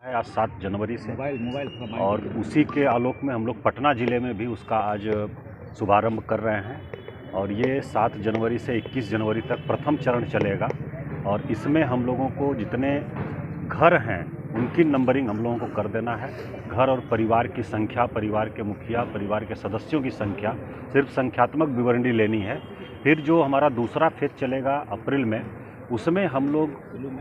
है आज 7 जनवरी से और उसी के आलोक में हम लोग पटना ज़िले में भी उसका आज शुभारंभ कर रहे हैं और ये 7 जनवरी से 21 जनवरी तक प्रथम चरण चलेगा और इसमें हम लोगों को जितने घर हैं उनकी नंबरिंग हम लोगों को कर देना है। घर और परिवार की संख्या, परिवार के मुखिया, परिवार के सदस्यों की संख्या, सिर्फ संख्यात्मक विवरणी लेनी है। फिर जो हमारा दूसरा फेज चलेगा अप्रैल में, उसमें हम लोग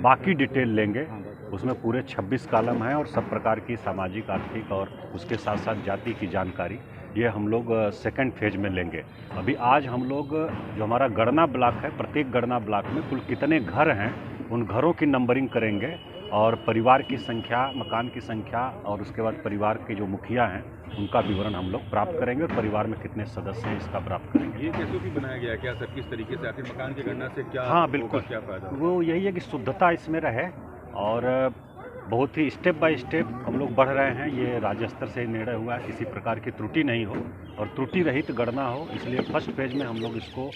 बाकी डिटेल लेंगे। उसमें पूरे 26 कॉलम हैं और सब प्रकार की सामाजिक, आर्थिक और उसके साथ साथ जाति की जानकारी ये हम लोग सेकंड फेज में लेंगे। अभी आज हम लोग जो हमारा गणना ब्लॉक है, प्रत्येक गणना ब्लॉक में कुल कितने घर हैं उन घरों की नंबरिंग करेंगे और परिवार की संख्या, मकान की संख्या और उसके बाद परिवार के जो मुखिया हैं उनका विवरण हम लोग प्राप्त करेंगे और परिवार में कितने सदस्य हैं इसका प्राप्त करेंगे। ये कैसे भी बनाया गया है क्या सर, किस तरीके से आखिर मकान की गणना से क्या? हाँ बिल्कुल, क्या फायदा? वो यही है कि शुद्धता इसमें रहे और बहुत ही स्टेप बाय स्टेप हम लोग बढ़ रहे हैं। ये राज्य स्तर से निर्णय हुआ है, किसी प्रकार की त्रुटि नहीं हो और त्रुटि रहित गणना हो। इसलिए फर्स्ट फेज में हम लोग इसको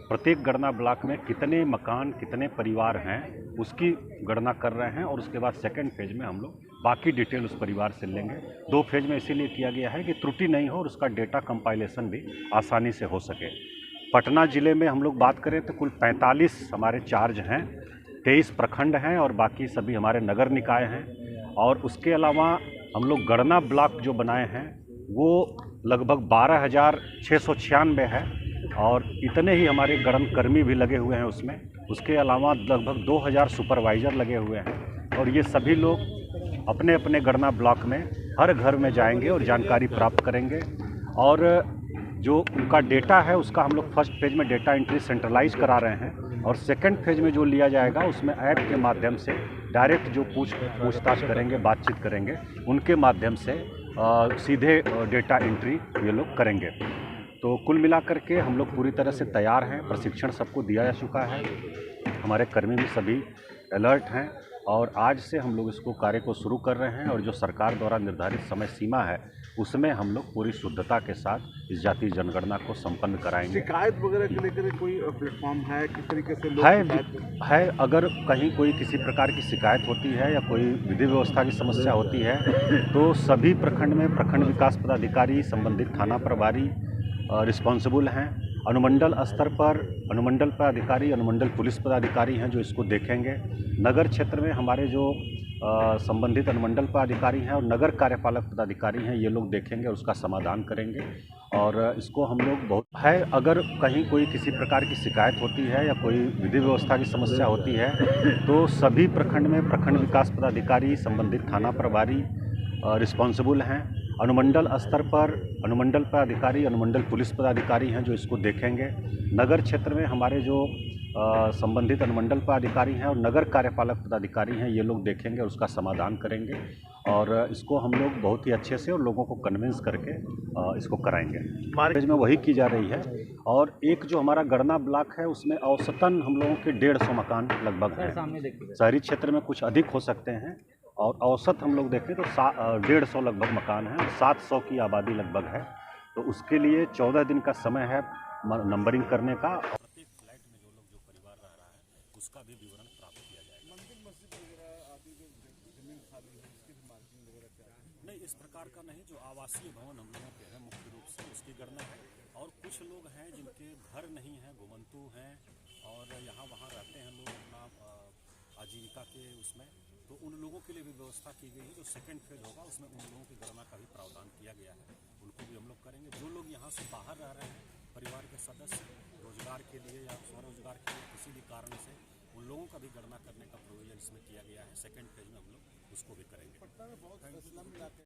प्रत्येक गणना ब्लॉक में कितने मकान, कितने परिवार हैं उसकी गणना कर रहे हैं और उसके बाद सेकंड फेज में हम लोग बाकी डिटेल उस परिवार से लेंगे। 2 फेज में इसीलिए किया गया है कि त्रुटि नहीं हो और उसका डेटा कंपाइलेशन भी आसानी से हो सके। पटना ज़िले में हम लोग बात करें तो कुल 45 हमारे चार्ज हैं, 23 प्रखंड हैं और बाकी सभी हमारे नगर निकाय हैं। और उसके अलावा हम लोग गणना ब्लॉक जो बनाए हैं वो लगभग 12,696 है और इतने ही हमारे गणनकर्मी भी लगे हुए हैं उसमें। उसके अलावा लगभग 2,000 सुपरवाइज़र लगे हुए हैं और ये सभी लोग अपने अपने गणना ब्लॉक में हर घर में जाएंगे और जानकारी प्राप्त करेंगे। और जो उनका डेटा है उसका हम लोग फर्स्ट फेज में डेटा एंट्री सेंट्रलाइज करा रहे हैं और सेकंड फेज में जो लिया जाएगा उसमें ऐप के माध्यम से डायरेक्ट जो पूछताछ करेंगे, बातचीत करेंगे, उनके माध्यम से सीधे डेटा एंट्री ये लोग करेंगे। तो कुल मिलाकर के हम लोग पूरी तरह से तैयार हैं। प्रशिक्षण सबको दिया जा चुका है, हमारे कर्मी भी सभी अलर्ट हैं और आज से हम लोग इसको कार्य को शुरू कर रहे हैं और जो सरकार द्वारा निर्धारित समय सीमा है उसमें हम लोग पूरी शुद्धता के साथ इस जातीय जनगणना को संपन्न कराएंगे। शिकायत वगैरह के लेकर कोई प्लेटफॉर्म है, किस तरीके से लोग है अगर कहीं कोई किसी प्रकार की शिकायत होती है या कोई विधि व्यवस्था की समस्या होती है तो सभी प्रखंड में प्रखंड विकास पदाधिकारी, संबंधित थाना प्रभारी रिस्पॉन्सिबल हैं। अनुमंडल स्तर पर अनुमंडल पदाधिकारी, अनुमंडल पुलिस पदाधिकारी हैं जो इसको देखेंगे। नगर क्षेत्र में हमारे जो संबंधित अनुमंडल पदाधिकारी हैं और नगर कार्यपालक पदाधिकारी हैं ये लोग देखेंगे और उसका समाधान करेंगे। और इसको हम लोग बहुत है अगर कहीं कोई किसी प्रकार की शिकायत होती है या कोई विधि व्यवस्था की समस्या होती है तो सभी प्रखंड में प्रखंड विकास पदाधिकारी, संबंधित थाना प्रभारी रिस्पॉन्सिबल हैं। अनुमंडल स्तर पर अनुमंडल पदाधिकारी, अनुमंडल पुलिस पदाधिकारी हैं जो इसको देखेंगे। नगर क्षेत्र में हमारे जो संबंधित अनुमंडल पदाधिकारी हैं और नगर कार्यपालक पदाधिकारी हैं ये लोग देखेंगे और उसका समाधान करेंगे और इसको हम लोग बहुत ही अच्छे से और लोगों को कन्विंस करके इसको कराएंगे। मार्केज में वही की जा रही है और एक जो हमारा गणना ब्लॉक है उसमें औसतन हम लोगों के 150 मकान लगभग हैं। शहरी क्षेत्र में कुछ अधिक हो सकते हैं और औसत हम लोग देखें तो 150 लगभग मकान हैं, 700 की आबादी लगभग है। तो उसके लिए 14 दिन का समय है नंबरिंग करने का। प्रत्येक फ्लैट में जो परिवार रह रहा है उसका भी विवरण प्राप्त किया जाएगा। मंदिर मस्जिद वगैरह आदि जो जमीन खाली है उसकी भी मार्किंग वगैरह क्या है? नहीं, इस प्रकार का नहीं। जो आवासीय भवन हम लोगों के हैं मुख्य रूप से उसकी गणना है और कुछ लोग हैं जिनके घर नहीं हैं, घुमंतु हैं और यहाँ वहाँ रहते हैं लोग अपना आजीविका के उसमें, तो उन लोगों के लिए भी व्यवस्था की गई है। जो सेकंड फेज होगा उसमें उन लोगों की गणना का भी प्रावधान किया गया है, उनको भी हम लोग करेंगे। जो लोग यहाँ से बाहर रह रहे हैं, परिवार के सदस्य रोजगार के लिए या स्वरोजगार के लिए किसी भी कारण से, उन लोगों का भी गणना करने का प्रोविजन इसमें किया गया है। सेकंड फेज में हम लोग उसको भी करेंगे।